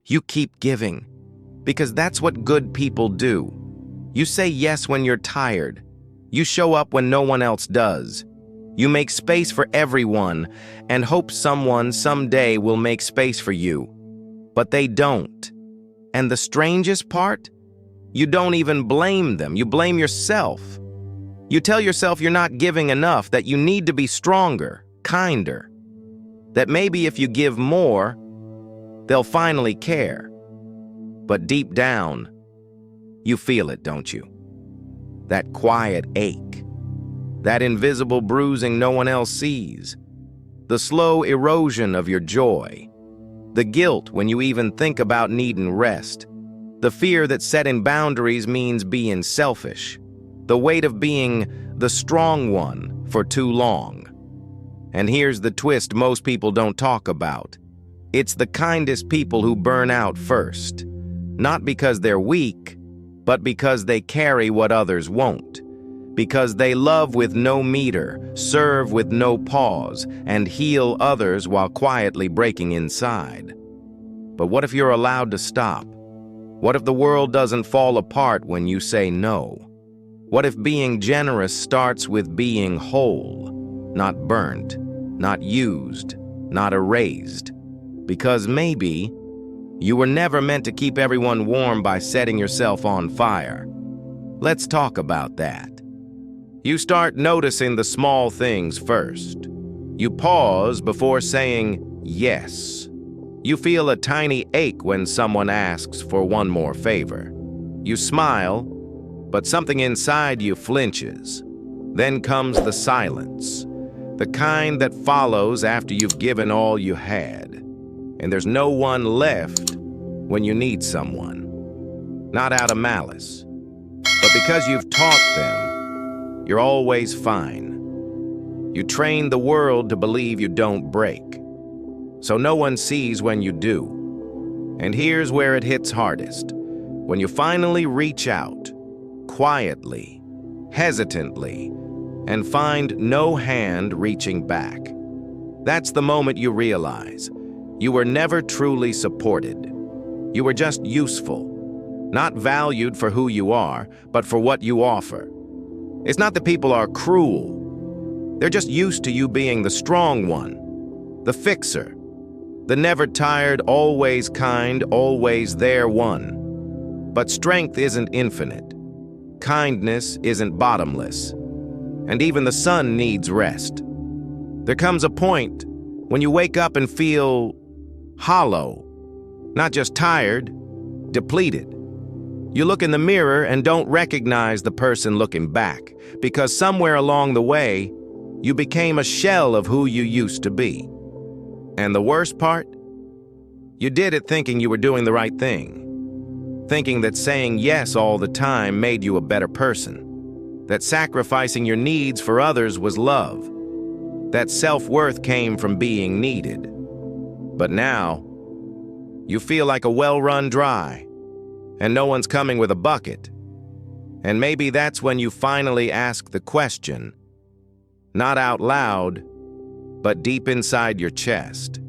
You keep giving, because that's what good people do. You say yes when you're tired. You show up when no one else does. You make space for everyone and hope someone someday will make space for you. But they don't. And the strangest part? You don't even blame them. You blame yourself. You tell yourself you're not giving enough, that you need to be stronger, kinder, that maybe if you give more, they'll finally care. But deep down, you feel it, don't you? That quiet ache, that invisible bruising no one else sees, the slow erosion of your joy, the guilt when you even think about needing rest, the fear that setting boundaries means being selfish, the weight of being the strong one for too long. And here's the twist most people don't talk about. It's the kindest people who burn out first, not because they're weak, but because they carry what others won't, because they love with no meter, serve with no pause, and heal others while quietly breaking inside. But what if you're allowed to stop? What if the world doesn't fall apart when you say no? What if being generous starts with being whole, not burnt, not used, not erased? Because maybe you were never meant to keep everyone warm by setting yourself on fire. Let's talk about that. You start noticing the small things first. You pause before saying yes. You feel a tiny ache when someone asks for one more favor. You smile, but something inside you flinches. Then comes the silence, the kind that follows after you've given all you had. And there's no one left when you need someone. Not out of malice, but because you've taught them you're always fine. You train the world to believe you don't break, so no one sees when you do. And here's where it hits hardest. When you finally reach out, quietly, hesitantly, and find no hand reaching back. That's the moment you realize you were never truly supported. You were just useful, not valued for who you are, but for what you offer. It's not that people are cruel. They're just used to you being the strong one, the fixer, the never tired, always kind, always there one. But strength isn't infinite. Kindness isn't bottomless. And even the sun needs rest. There comes a point when you wake up and feel hollow, not just tired, depleted. You look in the mirror and don't recognize the person looking back, because somewhere along the way, you became a shell of who you used to be. And the worst part? You did it thinking you were doing the right thing, thinking that saying yes all the time made you a better person, that sacrificing your needs for others was love, that self-worth came from being needed. But now, you feel like a well run dry, and no one's coming with a bucket. And maybe that's when you finally ask the question, not out loud, but deep inside your chest.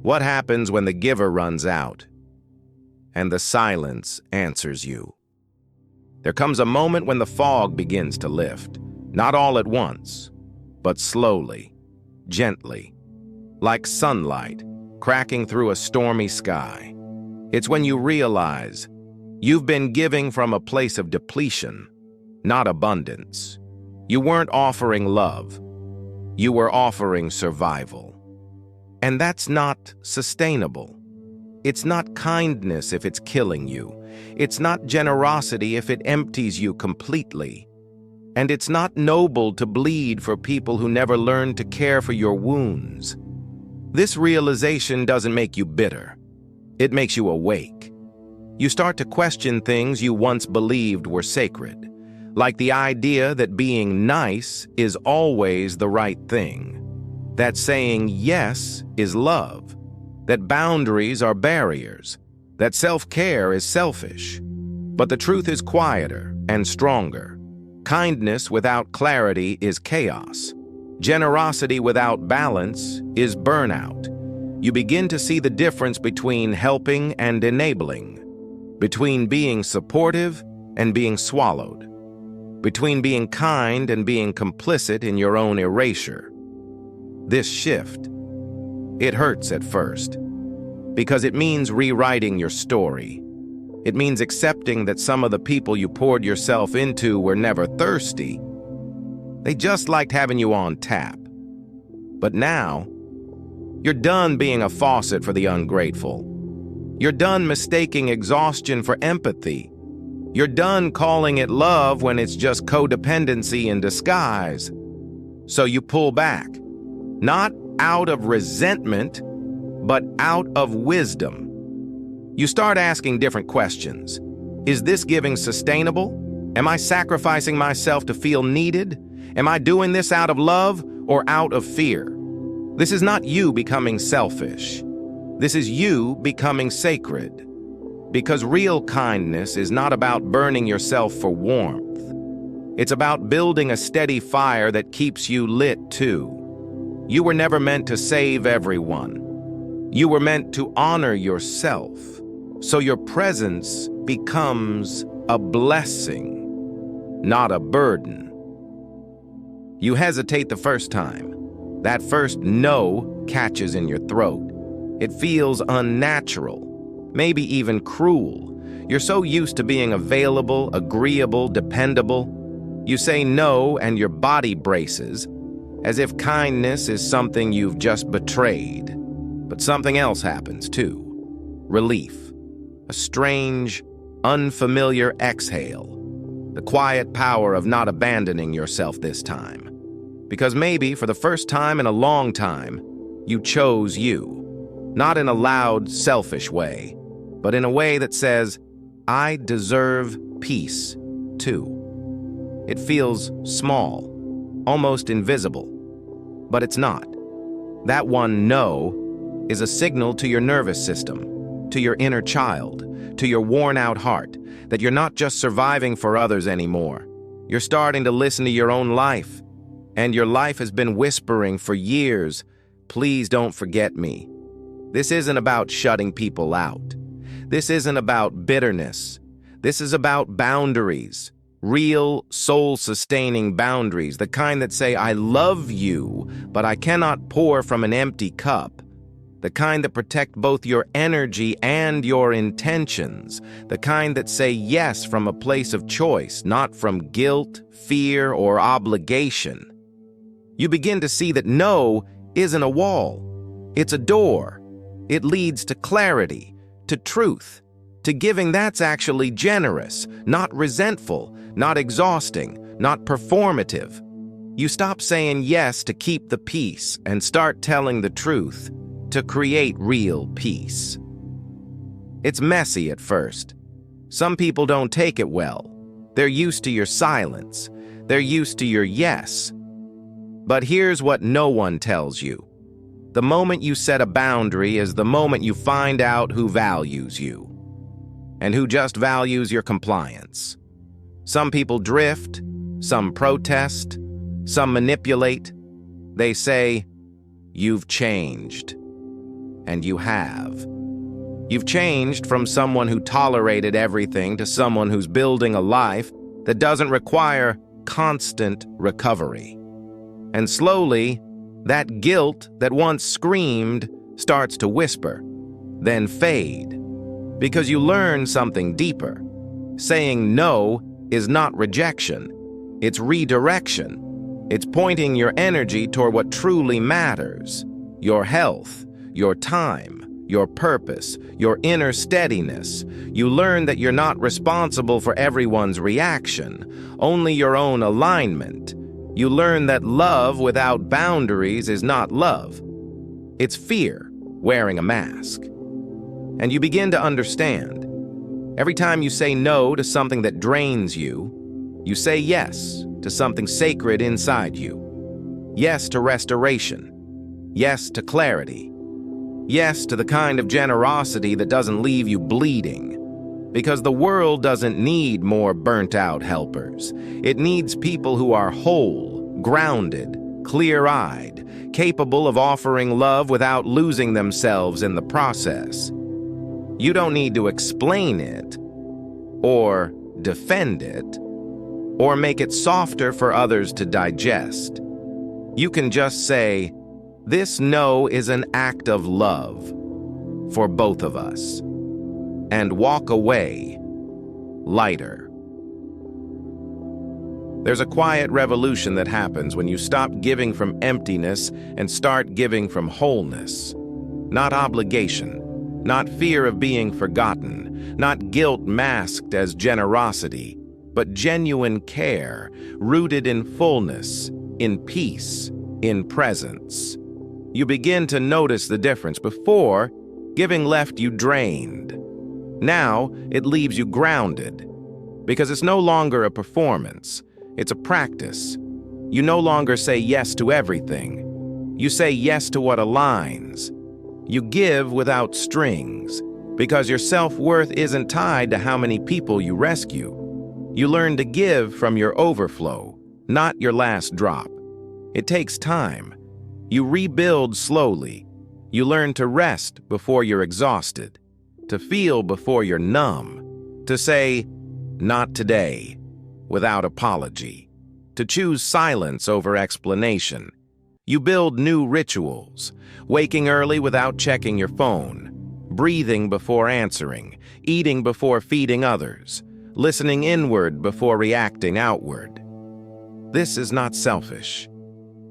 What happens when the giver runs out, and the silence answers you? There comes a moment when the fog begins to lift, not all at once, but slowly, gently, like sunlight cracking through a stormy sky. It's when you realize you've been giving from a place of depletion, not abundance. You weren't offering love. You were offering survival. And that's not sustainable. It's not kindness if it's killing you. It's not generosity if it empties you completely. And it's not noble to bleed for people who never learned to care for your wounds. This realization doesn't make you bitter. It makes you awake. You start to question things you once believed were sacred, like the idea that being nice is always the right thing, that saying yes is love, that boundaries are barriers, that self-care is selfish. But the truth is quieter and stronger. Kindness without clarity is chaos. Generosity without balance is burnout. You begin to see the difference between helping and enabling, between being supportive and being swallowed, between being kind and being complicit in your own erasure. This shift, it hurts at first, because it means rewriting your story. It means accepting that some of the people you poured yourself into were never thirsty. They just liked having you on tap. But now, you're done being a faucet for the ungrateful. You're done mistaking exhaustion for empathy. You're done calling it love when it's just codependency in disguise. So you pull back, not out of resentment, but out of wisdom. You start asking different questions. Is this giving sustainable? Am I sacrificing myself to feel needed? Am I doing this out of love or out of fear? This is not you becoming selfish. This is you becoming sacred. Because real kindness is not about burning yourself for warmth. It's about building a steady fire that keeps you lit too. You were never meant to save everyone. You were meant to honor yourself, so your presence becomes a blessing, not a burden. You hesitate the first time. That first no catches in your throat. It feels unnatural, maybe even cruel. You're so used to being available, agreeable, dependable. You say no and your body braces, as if kindness is something you've just betrayed. But something else happens too. Relief. A strange, unfamiliar exhale. The quiet power of not abandoning yourself this time. Because maybe, for the first time in a long time, you chose you. Not in a loud, selfish way, but in a way that says, I deserve peace, too. It feels small, almost invisible, but it's not. That one no is a signal to your nervous system, to your inner child, to your worn-out heart, that you're not just surviving for others anymore. You're starting to listen to your own life. And your life has been whispering for years, please don't forget me. This isn't about shutting people out. This isn't about bitterness. This is about boundaries, real soul-sustaining boundaries, the kind that say, I love you, but I cannot pour from an empty cup. The kind that protect both your energy and your intentions. The kind that say yes from a place of choice, not from guilt, fear, or obligation. You begin to see that no isn't a wall. It's a door. It leads to clarity, to truth, to giving that's actually generous, not resentful, not exhausting, not performative. You stop saying yes to keep the peace and start telling the truth to create real peace. It's messy at first. Some people don't take it well. They're used to your silence. They're used to your yes. But here's what no one tells you. The moment you set a boundary is the moment you find out who values you and who just values your compliance. Some people drift, some protest, some manipulate. They say, you've changed. And you have. You've changed from someone who tolerated everything to someone who's building a life that doesn't require constant recovery. And slowly, that guilt that once screamed starts to whisper, then fade. Because you learn something deeper. Saying no is not rejection. It's redirection. It's pointing your energy toward what truly matters. Your health, your time, your purpose, your inner steadiness. You learn that you're not responsible for everyone's reaction, only your own alignment. You learn that love without boundaries is not love. It's fear wearing a mask. And you begin to understand. Every time you say no to something that drains you, you say yes to something sacred inside you. Yes to restoration. Yes to clarity. Yes to the kind of generosity that doesn't leave you bleeding. Because the world doesn't need more burnt-out helpers. It needs people who are whole, grounded, clear-eyed, capable of offering love without losing themselves in the process. You don't need to explain it, or defend it, or make it softer for others to digest. You can just say, "This no is an act of love for both of us," and walk away lighter. There's a quiet revolution that happens when you stop giving from emptiness and start giving from wholeness. Not obligation, not fear of being forgotten, not guilt masked as generosity, but genuine care, rooted in fullness, in peace, in presence. You begin to notice the difference. Before, giving left you drained. Now, it leaves you grounded, because it's no longer a performance, it's a practice. You no longer say yes to everything. You say yes to what aligns. You give without strings, because your self-worth isn't tied to how many people you rescue. You learn to give from your overflow, not your last drop. It takes time. You rebuild slowly. You learn to rest before you're exhausted, to feel before you're numb, to say, "Not today," without apology, to choose silence over explanation. You build new rituals, waking early without checking your phone, breathing before answering, eating before feeding others, listening inward before reacting outward. This is not selfish.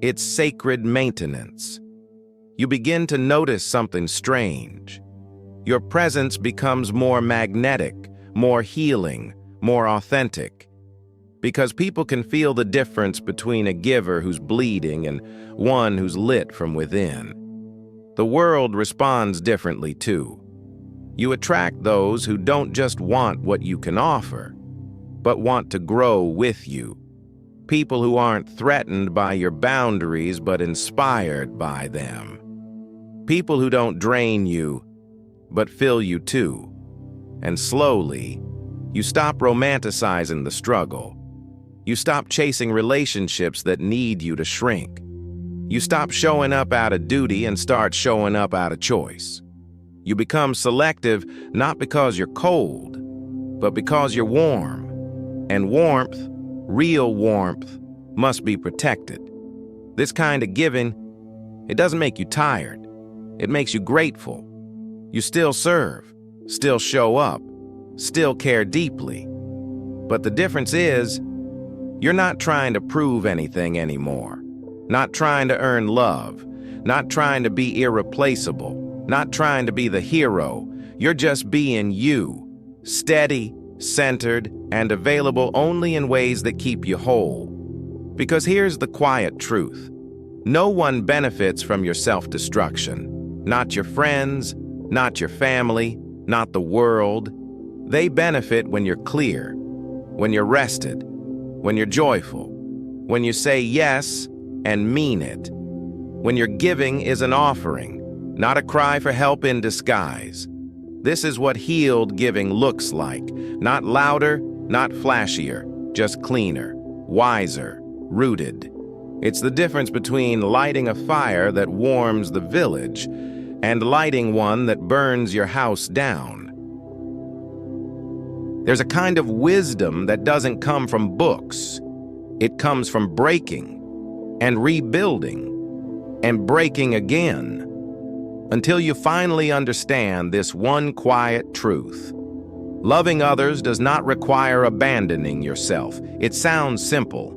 It's sacred maintenance. You begin to notice something strange. Your presence becomes more magnetic, more healing, more authentic. Because people can feel the difference between a giver who's bleeding and one who's lit from within. The world responds differently too. You attract those who don't just want what you can offer, but want to grow with you. People who aren't threatened by your boundaries but inspired by them. People who don't drain you, but fill you too. And slowly, you stop romanticizing the struggle. You stop chasing relationships that need you to shrink. You stop showing up out of duty and start showing up out of choice. You become selective not because you're cold, but because you're warm. And warmth, real warmth, must be protected. This kind of giving, it doesn't make you tired. It makes you grateful. You still serve, still show up, still care deeply. But the difference is, you're not trying to prove anything anymore. Not trying to earn love. Not trying to be irreplaceable. Not trying to be the hero. You're just being you. Steady, centered, and available only in ways that keep you whole. Because here's the quiet truth. No one benefits from your self-destruction. Not your friends, not your family, not the world. They benefit when you're clear, when you're rested, when you're joyful, when you say yes and mean it, when your giving is an offering, not a cry for help in disguise. This is what healed giving looks like. Not louder, not flashier, just cleaner, wiser, rooted. It's the difference between lighting a fire that warms the village and lighting one that burns your house down. There's a kind of wisdom that doesn't come from books. It comes from breaking and rebuilding and breaking again until you finally understand this one quiet truth. Loving others does not require abandoning yourself. It sounds simple,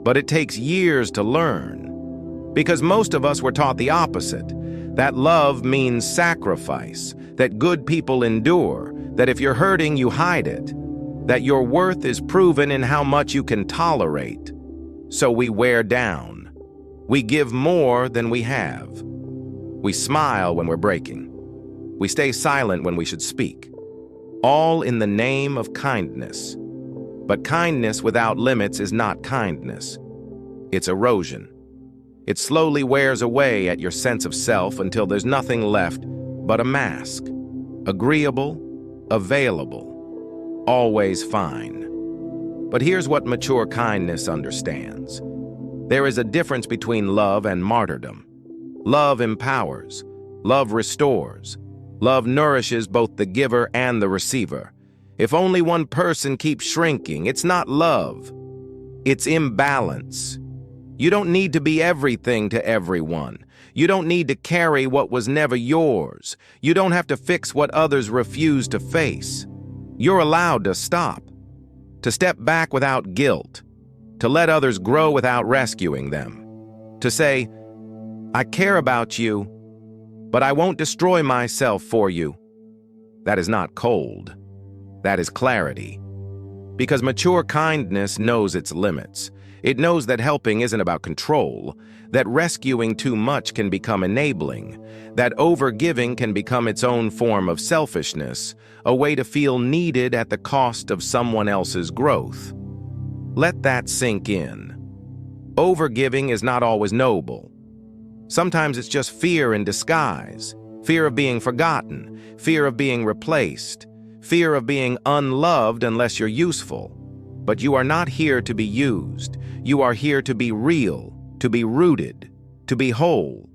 but it takes years to learn. Because most of us were taught the opposite, that love means sacrifice, that good people endure, that if you're hurting, you hide it, that your worth is proven in how much you can tolerate. So we wear down. We give more than we have. We smile when we're breaking. We stay silent when we should speak. All in the name of kindness. But kindness without limits is not kindness. It's erosion. It slowly wears away at your sense of self until there's nothing left but a mask. Agreeable, available, always fine. But here's what mature kindness understands. There is a difference between love and martyrdom. Love empowers. Love restores. Love nourishes both the giver and the receiver. If only one person keeps shrinking, it's not love. It's imbalance. You don't need to be everything to everyone. You don't need to carry what was never yours. You don't have to fix what others refuse to face. You're allowed to stop, to step back without guilt, to let others grow without rescuing them, to say, I care about you, but I won't destroy myself for you. That is not cold. That is clarity. Because mature kindness knows its limits. It knows that helping isn't about control, that rescuing too much can become enabling, that overgiving can become its own form of selfishness, a way to feel needed at the cost of someone else's growth. Let that sink in. Overgiving is not always noble. Sometimes it's just fear in disguise, fear of being forgotten, fear of being replaced, fear of being unloved unless you're useful. But you are not here to be used. You are here to be real, to be rooted, to be whole.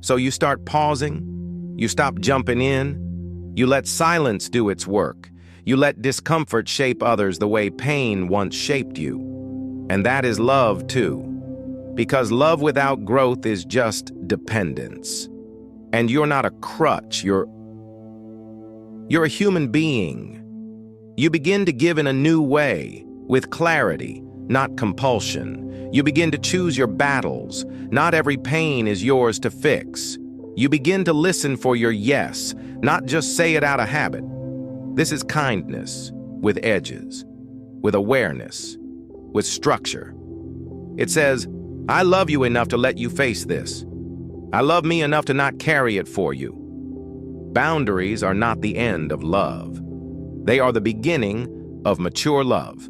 So you start pausing, you stop jumping in, you let silence do its work, you let discomfort shape others the way pain once shaped you. And that is love too. Because love without growth is just dependence. And you're not a crutch, you're a human being. You begin to give in a new way, with clarity, not compulsion. You begin to choose your battles. Not every pain is yours to fix. You begin to listen for your yes, not just say it out of habit. This is kindness, with edges, with awareness, with structure. It says, I love you enough to let you face this. I love me enough to not carry it for you. Boundaries are not the end of love. They are the beginning of mature love.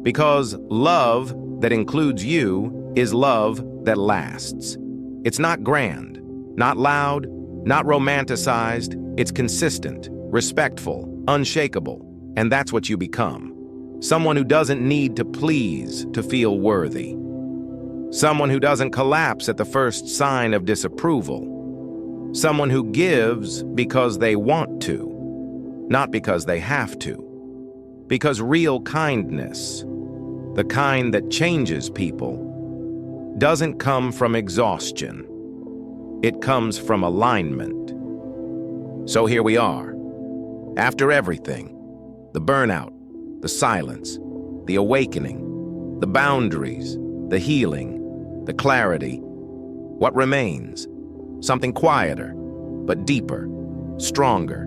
Because love that includes you is love that lasts. It's not grand, not loud, not romanticized. It's consistent, respectful, unshakable. And that's what you become. Someone who doesn't need to please to feel worthy. Someone who doesn't collapse at the first sign of disapproval. Someone who gives because they want to, not because they have to. Because real kindness, the kind that changes people, doesn't come from exhaustion. It comes from alignment. So here we are. After everything, the burnout, the silence, the awakening, the boundaries, the healing, the clarity, what remains? Something quieter, but deeper, stronger.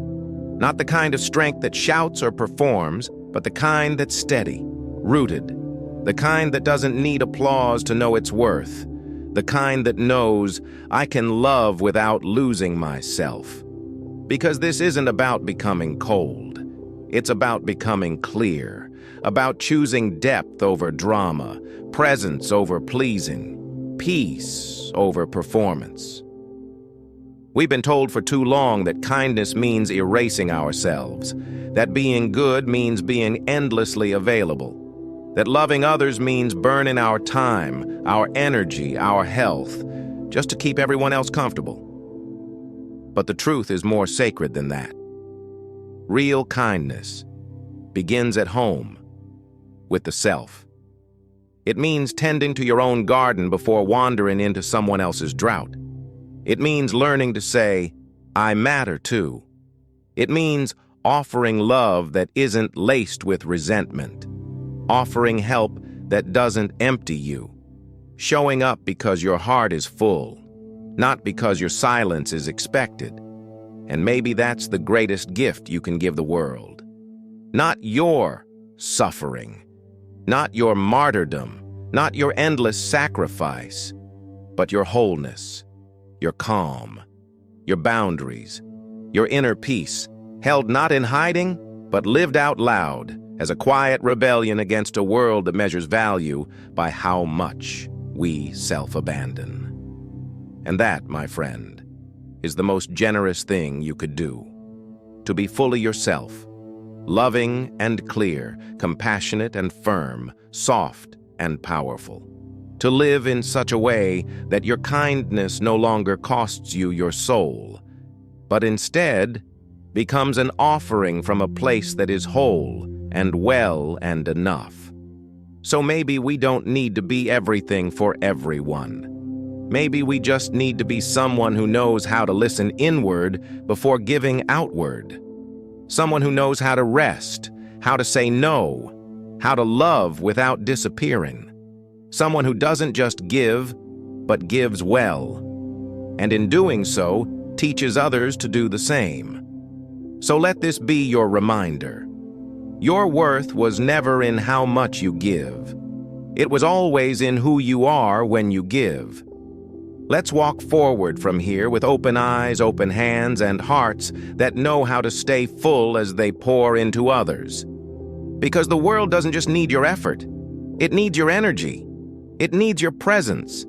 Not the kind of strength that shouts or performs, but the kind that's steady, rooted. The kind that doesn't need applause to know its worth. The kind that knows I can love without losing myself. Because this isn't about becoming cold. It's about becoming clear, about choosing depth over drama, presence over pleasing, peace over performance. We've been told for too long that kindness means erasing ourselves, that being good means being endlessly available, that loving others means burning our time, our energy, our health, just to keep everyone else comfortable. But the truth is more sacred than that. Real kindness begins at home, with the self. It means tending to your own garden before wandering into someone else's drought. It means learning to say, I matter too. It means offering love that isn't laced with resentment, offering help that doesn't empty you, showing up because your heart is full, not because your silence is expected. And maybe that's the greatest gift you can give the world. Not your suffering, not your martyrdom, not your endless sacrifice, but your wholeness, your calm, your boundaries, your inner peace, held not in hiding, but lived out loud as a quiet rebellion against a world that measures value by how much we self-abandon. And that, my friend, is the most generous thing you could do. To be fully yourself, loving and clear, compassionate and firm, soft and powerful. to live in such a way that your kindness no longer costs you your soul, but instead becomes an offering from a place that is whole and well and enough. So maybe we don't need to be everything for everyone. Maybe we just need to be someone who knows how to listen inward before giving outward. Someone who knows how to rest, how to say no, how to love without disappearing. Someone who doesn't just give, but gives well, and in doing so, teaches others to do the same. So let this be your reminder. Your worth was never in how much you give. It was always in who you are when you give. Let's walk forward from here with open eyes, open hands, and hearts that know how to stay full as they pour into others. Because the world doesn't just need your effort. It needs your energy. It needs your presence.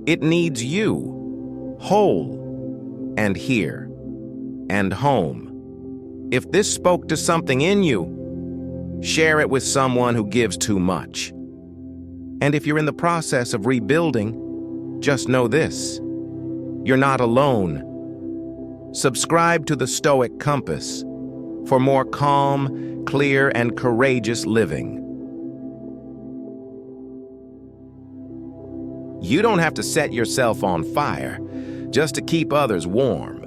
It needs you, whole and here and home. If this spoke to something in you, share it with someone who gives too much. And if you're in the process of rebuilding, just know this: you're not alone. Subscribe to the Stoic Compass for more calm, clear, and courageous living. You don't have to set yourself on fire just to keep others warm.